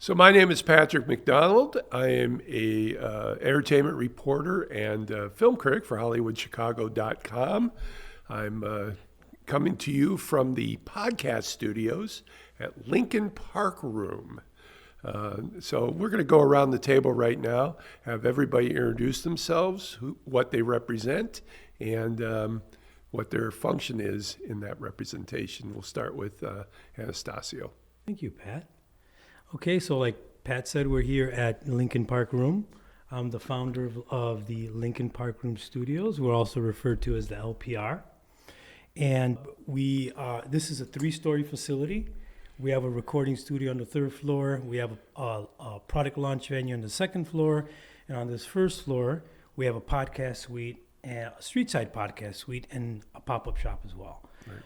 So my name is Patrick McDonald. I am a entertainment reporter and film critic for HollywoodChicago.com. I'm coming to you from the podcast studios at Lincoln Park Room. So we're going to go around the table right now, have everybody introduce themselves, what they represent, and what their function is in that representation. We'll start with Anastacio. Thank you, Pat. Okay, so like Pat said, we're here at Lincoln Park Room. I'm the founder of the Lincoln Park Room Studios. We're also referred to as the LPR. And this is a 3-story facility. We have a recording studio on the 3rd floor. We have a product launch venue on the 2nd floor. And on this 1st floor, we have a podcast suite, and a street-side podcast suite, and a pop-up shop as well. Right.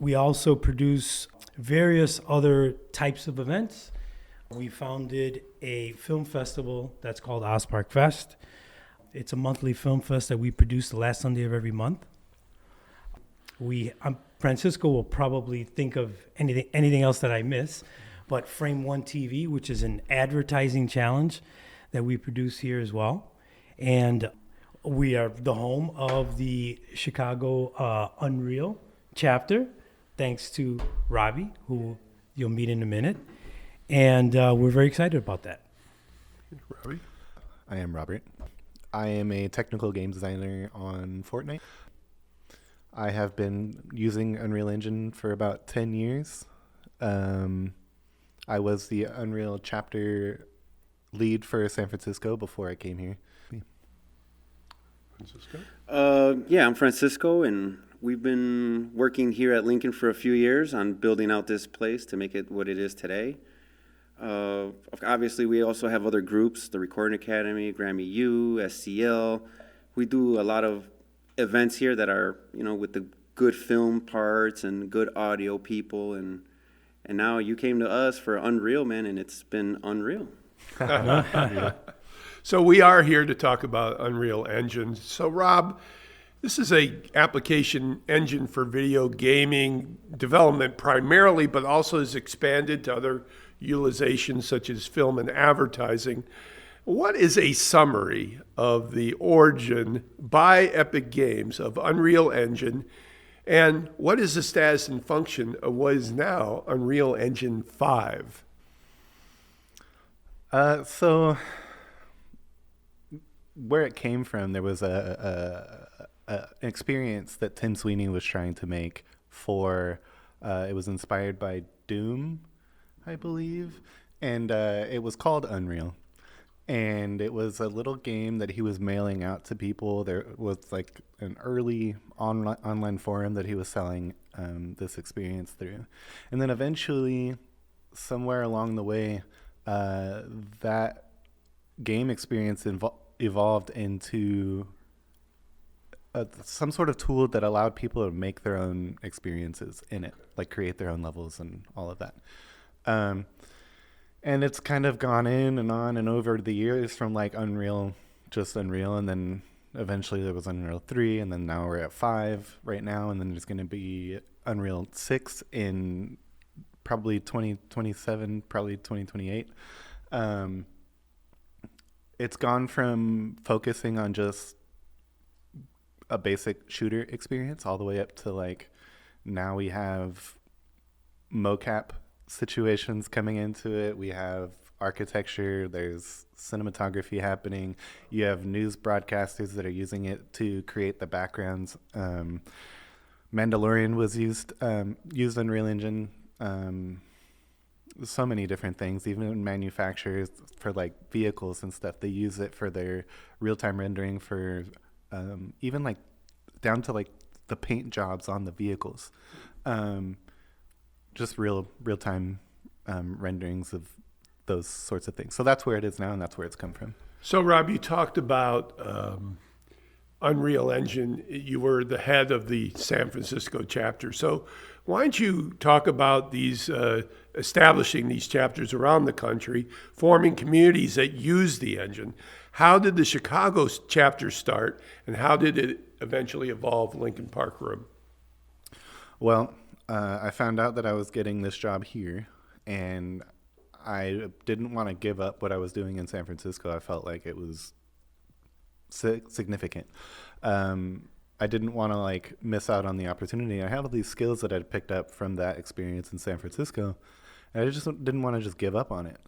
We also produce various other types of events. We founded a film festival that's called Ospark Fest. It's a monthly film fest that we produce the last Sunday of every month. Francisco will probably think of anything else that I miss, but Frame One TV, which is an advertising challenge that we produce here as well. And we are the home of the Chicago Unreal chapter, thanks to Robbie, who you'll meet in a minute. And we're very excited about that. Robbie? I am Robert. I am a technical game designer on Fortnite. I have been using Unreal Engine for about 10 years. I was the Unreal chapter lead for San Francisco before I came here. Francisco? I'm Francisco, and we've been working here at Lincoln for a few years on building out this place to make it what it is today. Obviously, we also have other groups, the Recording Academy, Grammy U, SCL. We do a lot of events here that are, with the good film parts and good audio people. And now you came to us for Unreal, man, and it's been unreal. So we are here to talk about Unreal Engine. So Rob, this is a application engine for video gaming development primarily, but also has expanded to other utilizations such as film and advertising. What is a summary of the origin by Epic Games of Unreal Engine, and what is the status and function of what is now Unreal Engine 5? So where it came from, there was an experience that Tim Sweeney was trying to make for, it was inspired by Doom, I believe, and it was called Unreal. And it was a little game that he was mailing out to people. There was like an early online forum that he was selling this experience through. And then eventually, somewhere along the way, that game experience evolved into some sort of tool that allowed people to make their own experiences in it, like create their own levels and all of that. And it's kind of gone in and on and over the years from like Unreal, just Unreal, and then eventually there was Unreal 3, and then now we're at 5 right now, and then there's going to be Unreal 6 in probably 2027, probably 2028. It's gone from focusing on just a basic shooter experience all the way up to like now we have mocap situations coming into it. We have architecture, there's cinematography happening. You have news broadcasters that are using it to create the backgrounds. Mandalorian was used Unreal Engine. So many different things, even in manufacturers for like vehicles and stuff, they use it for their real-time rendering for even like down to like the paint jobs on the vehicles. Just real-time renderings of those sorts of things. So that's where it is now, and that's where it's come from. So, Rob, you talked about Unreal Engine. You were the head of the San Francisco chapter. So why don't you talk about these establishing these chapters around the country, forming communities that use the engine? How did the Chicago chapter start, and how did it eventually evolve Lincoln Park Room? Well, I found out that I was getting this job here, and I didn't want to give up what I was doing in San Francisco. I felt like it was significant. I didn't want to like miss out on the opportunity. I had all these skills that I'd picked up from that experience in San Francisco, and I just didn't want to just give up on it.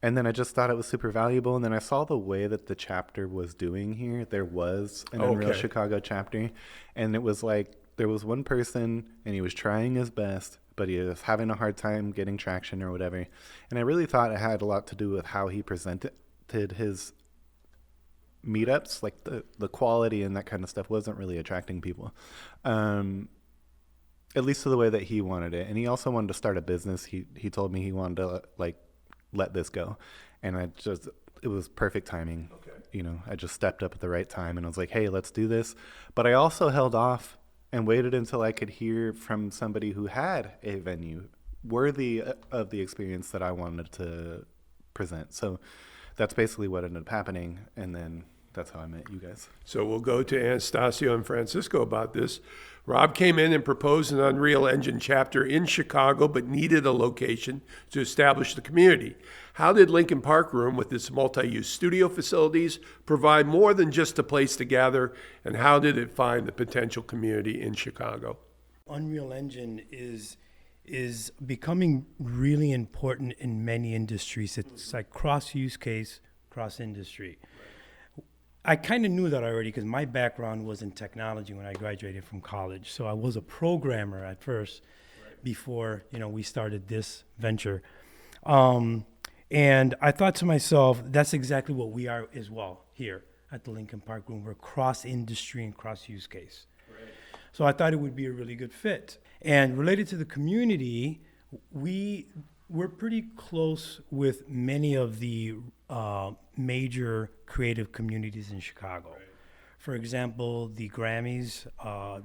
And then I just thought it was super valuable. And then I saw the way that the chapter was doing here. There was an Unreal Chicago chapter, and it was like there was one person, and he was trying his best, but he was having a hard time getting traction or whatever. And I really thought it had a lot to do with how he presented his meetups. Like the quality and that kind of stuff wasn't really attracting people, at least to the way that he wanted it. And he also wanted to start a business. He told me he wanted to like let this go, and it was perfect timing. You know, I just stepped up at the right time and I was like, hey, let's do this. But I also held off and waited until I could hear from somebody who had a venue worthy of the experience that I wanted to present. So that's basically what ended up happening, and then that's how I met you guys. So we'll go to Anastacio and Francisco about this. Rob came in and proposed an Unreal Engine chapter in Chicago, but needed a location to establish the community. How did Lincoln Park Room, with its multi-use studio facilities, provide more than just a place to gather, and how did it find the potential community in Chicago? Unreal Engine is becoming really important in many industries. It's like cross-use case, cross-industry. I kind of knew that already because my background was in technology when I graduated from college. So I was a programmer at first before, we started this venture. And I thought to myself, that's exactly what we are as well here at the Lincoln Park Room. We're cross-industry and cross-use case. Right. So I thought it would be a really good fit. And related to the community, we're pretty close with many of the major creative communities in Chicago. Right. For example, the Grammys,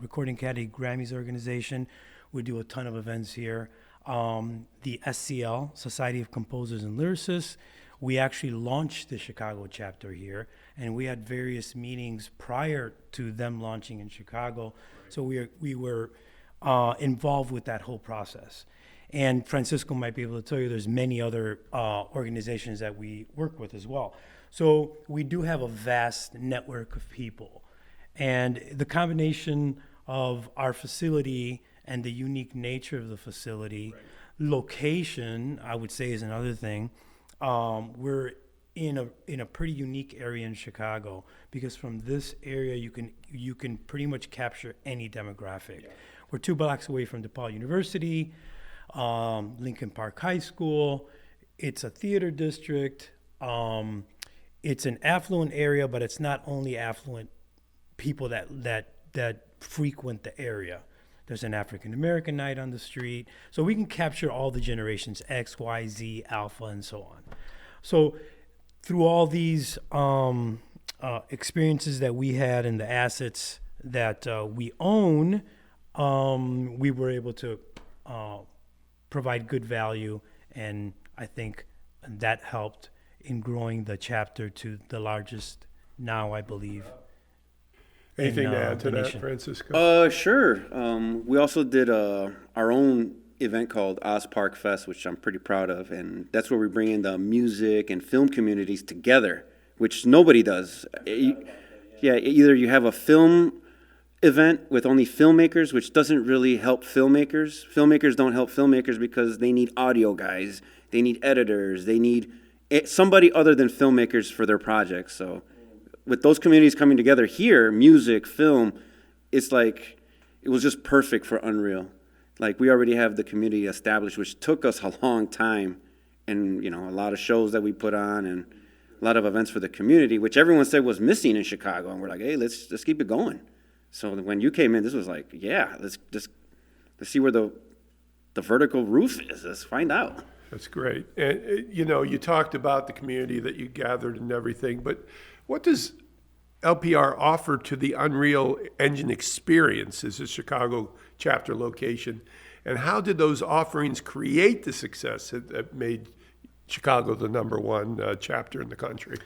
Recording Academy Grammys organization, we do a ton of events here. The SCL, Society of Composers and Lyricists, we actually launched the Chicago chapter here, and we had various meetings prior to them launching in Chicago. Right. So we were involved with that whole process. And Francisco might be able to tell you there's many other organizations that we work with as well. So we do have a vast network of people. And the combination of our facility and the unique nature of the facility, right. Location, I would say, is another thing. We're in a pretty unique area in Chicago because from this area you can pretty much capture any demographic. Yeah. We're 2 blocks away from DePaul University, Lincoln Park High School. It's a theater district. It's an affluent area, but it's not only affluent people that frequent the area. There's an African American night on the street. So we can capture all the generations, X, Y, Z, Alpha, and so on. So through all these experiences that we had and the assets that we own, we were able to provide good value, and I think that helped in growing the chapter to the largest now, I believe. Anything to add to that, Francisco? Sure. We also did our own event called Oz Park Fest, which I'm pretty proud of, and that's where we bring in the music and film communities together, which nobody does. Either you have a film event with only filmmakers, which doesn't really help filmmakers. Filmmakers don't help filmmakers because they need audio guys, they need editors, they need somebody other than filmmakers for their projects. So with those communities coming together here, music, film, it's like it was just perfect for Unreal. Like we already have the community established, which took us a long time, and a lot of shows that we put on and a lot of events for the community, which everyone said was missing in Chicago, and we're like, hey, let's keep it going. So when you came in, this was like, yeah, let's see where the vertical roof is. Let's find out. That's great. And you talked about the community that you gathered and everything, but what does LPR offer to the Unreal Engine experience as a Chicago chapter location? And how did those offerings create the success that made Chicago the #1 chapter in the country?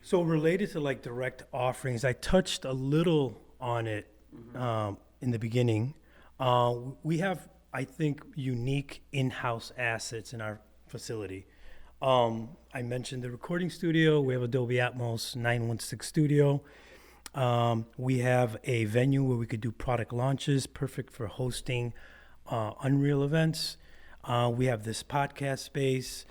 So related to like direct offerings, I touched a little on it in the beginning. We have I think, unique in-house assets in our facility. I mentioned the recording studio. We have Adobe Atmos 916 studio. We have a venue where we could do product launches, perfect for hosting Unreal events. We have this podcast space,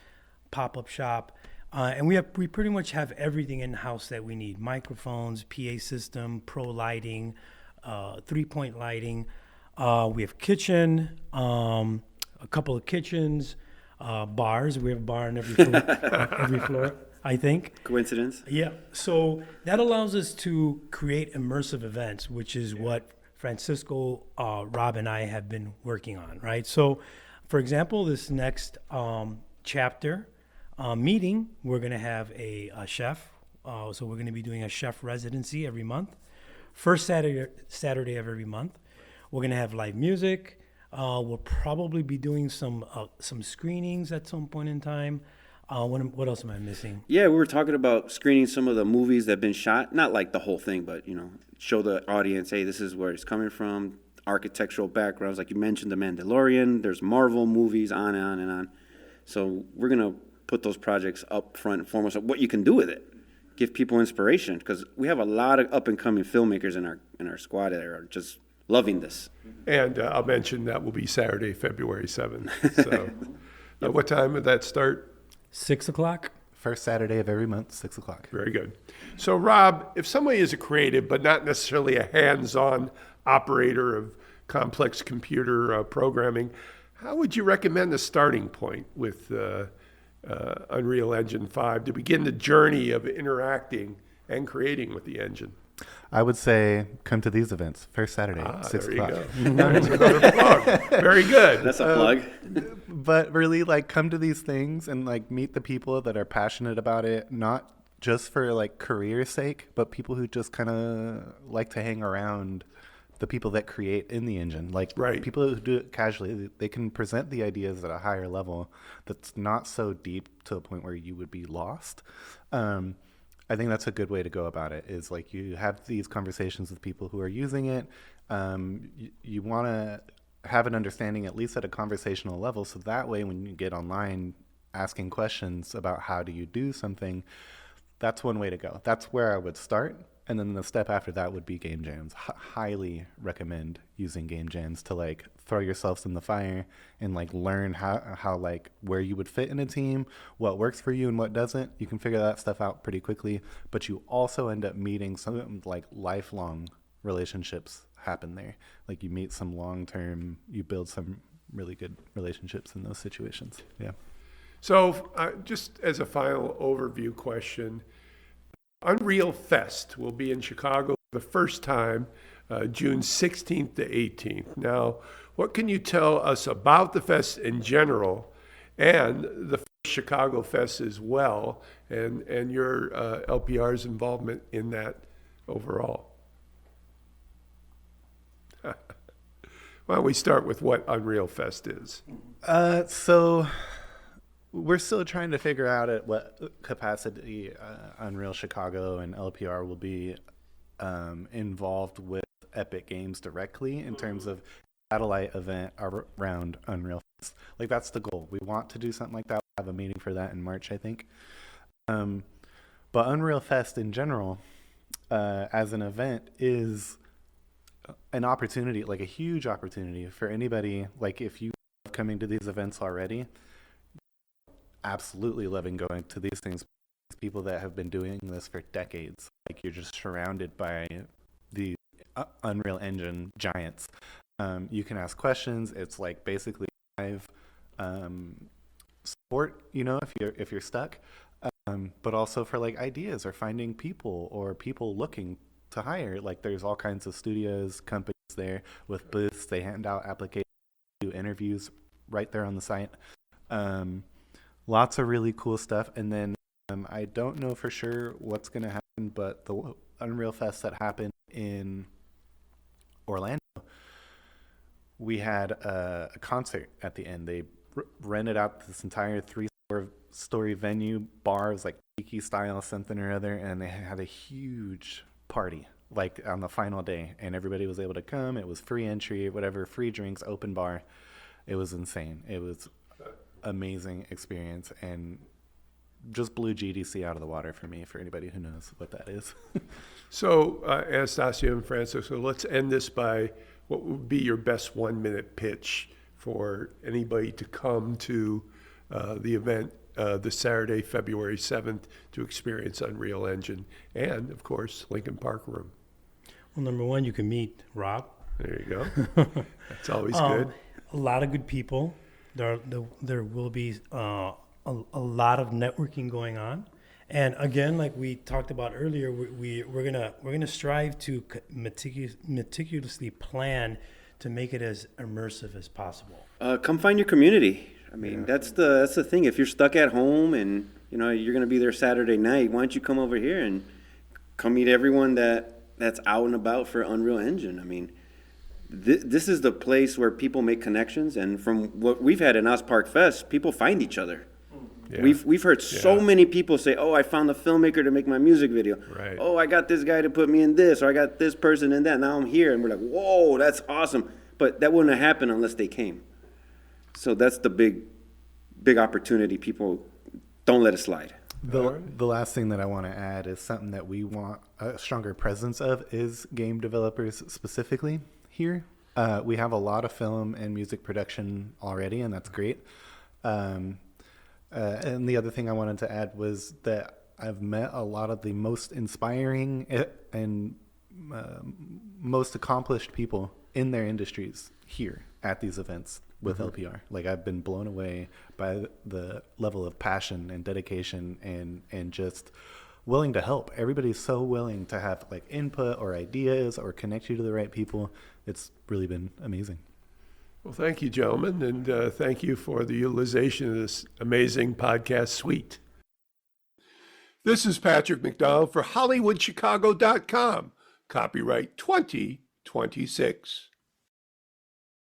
pop-up shop, and we pretty much have everything in-house that we need: microphones, PA system, pro lighting, 3-point lighting. We have kitchen, a couple of kitchens, bars. We have a bar on every floor, I think. Coincidence? Yeah. So that allows us to create immersive events, which is what Francisco, Rob, and I have been working on, right? So, for example, this next chapter meeting, we're going to have a chef. So we're going to be doing a chef residency every month. First Saturday of every month. We're going to have live music. We'll probably be doing some screenings at some point in time. What else am I missing? Yeah, we were talking about screening some of the movies that have been shot. Not like the whole thing, but, show the audience, hey, this is where it's coming from. Architectural backgrounds, like you mentioned, The Mandalorian. There's Marvel movies, on and on and on. So we're going to put those projects up front and foremost, what you can do with it. Give people inspiration, because we have a lot of up-and-coming filmmakers in our squad that are just loving this. And I'll mention that will be Saturday, February 7th. So what time would that start? 6 o'clock. First Saturday of every month, 6 o'clock. Very good. So, Rob, if somebody is a creative but not necessarily a hands-on operator of complex computer programming, how would you recommend the starting point with Unreal Engine 5 to begin the journey of interacting and creating with the engine? I would say come to these events. First Saturday, 6 there you o'clock. go. That's another plug. Very good. That's a plug. But really, come to these things and meet the people that are passionate about it, not just for career sake, but people who just kind of like to hang around the people that create in the engine. Right. People who do it casually, they can present the ideas at a higher level that's not so deep to a point where you would be lost. I think that's a good way to go about it, is you have these conversations with people who are using it. You want to have an understanding, at least at a conversational level, so that way when you get online asking questions about how do you do something, that's one way to go. That's where I would start. And then the step after that would be game jams. Highly recommend using game jams to throw yourselves in the fire and learn how where you would fit in a team, what works for you and what doesn't. You can figure that stuff out pretty quickly, but you also end up meeting some lifelong relationships happen there. You meet some long-term, you build some really good relationships in those situations. Yeah. So just as a final overview question, Unreal Fest will be in Chicago for the first time, June 16th to 18th. Now, what can you tell us about the fest in general and the first Chicago Fest as well, and your LPR's involvement in that overall? Why don't we start with what Unreal Fest is? So we're still trying to figure out at what capacity Unreal Chicago and LPR will be involved with Epic Games directly in terms of satellite event around Unreal Fest. That's the goal. We want to do something like that. We'll have a meeting for that in March, I think. But Unreal Fest in general, as an event, is an opportunity, a huge opportunity for anybody. If you love coming to these events already, absolutely loving going to these things. People that have been doing this for decades. You're just surrounded by the Unreal Engine giants. You can ask questions. It's basically live support, if you're stuck, but also for ideas or finding people or people looking to hire. There's all kinds of studios, companies there with booths. They hand out applications, do interviews right there on the site. Lots of really cool stuff. And then I don't know for sure what's going to happen, but the Unreal Fest that happened in Orlando, we had a concert at the end. They rented out this entire 3-story venue, bars, tiki style, something or other, and they had a huge party on the final day, and everybody was able to come. It was free entry, whatever, free drinks, open bar. It was insane. It was amazing experience and just blew GDC out of the water for me, for anybody who knows what that is. So, Anastacio and Francisco, let's end this by what would be your best 1-minute pitch for anybody to come to the event this Saturday, February 7th, to experience Unreal Engine and, of course, Lincoln Park Room. Well, number one, you can meet Rob. There you go. That's always good. A lot of good people. There will be a lot of networking going on. And again, like we talked about earlier, we're gonna strive to meticulously plan to make it as immersive as possible. Come find your community. I mean, that's the thing. If you're stuck at home and you're gonna be there Saturday night, why don't you come over here and come meet everyone that's out and about for Unreal Engine? I mean, this is the place where people make connections, and from what we've had in Park Fest, people find each other. Yeah. We've heard so many people say, "Oh, I found a filmmaker to make my music video." Right. "Oh, I got this guy to put me in this," or "I got this person in that. Now I'm here," and we're like, "Whoa, that's awesome!" But that wouldn't have happened unless they came. So that's the big opportunity. People don't let it slide. The last thing that I want to add is something that we want a stronger presence of is game developers specifically here. We have a lot of film and music production already, and that's great. And the other thing I wanted to add was that I've met a lot of the most inspiring and most accomplished people in their industries here at these events with LPR. Like, I've been blown away by the level of passion and dedication and just willing to help. Everybody's so willing to have like input or ideas or connect you to the right people. It's really been amazing. Well, thank you, gentlemen, and thank you for the utilization of this amazing podcast suite. This is Patrick McDonald for HollywoodChicago.com. Copyright 2026.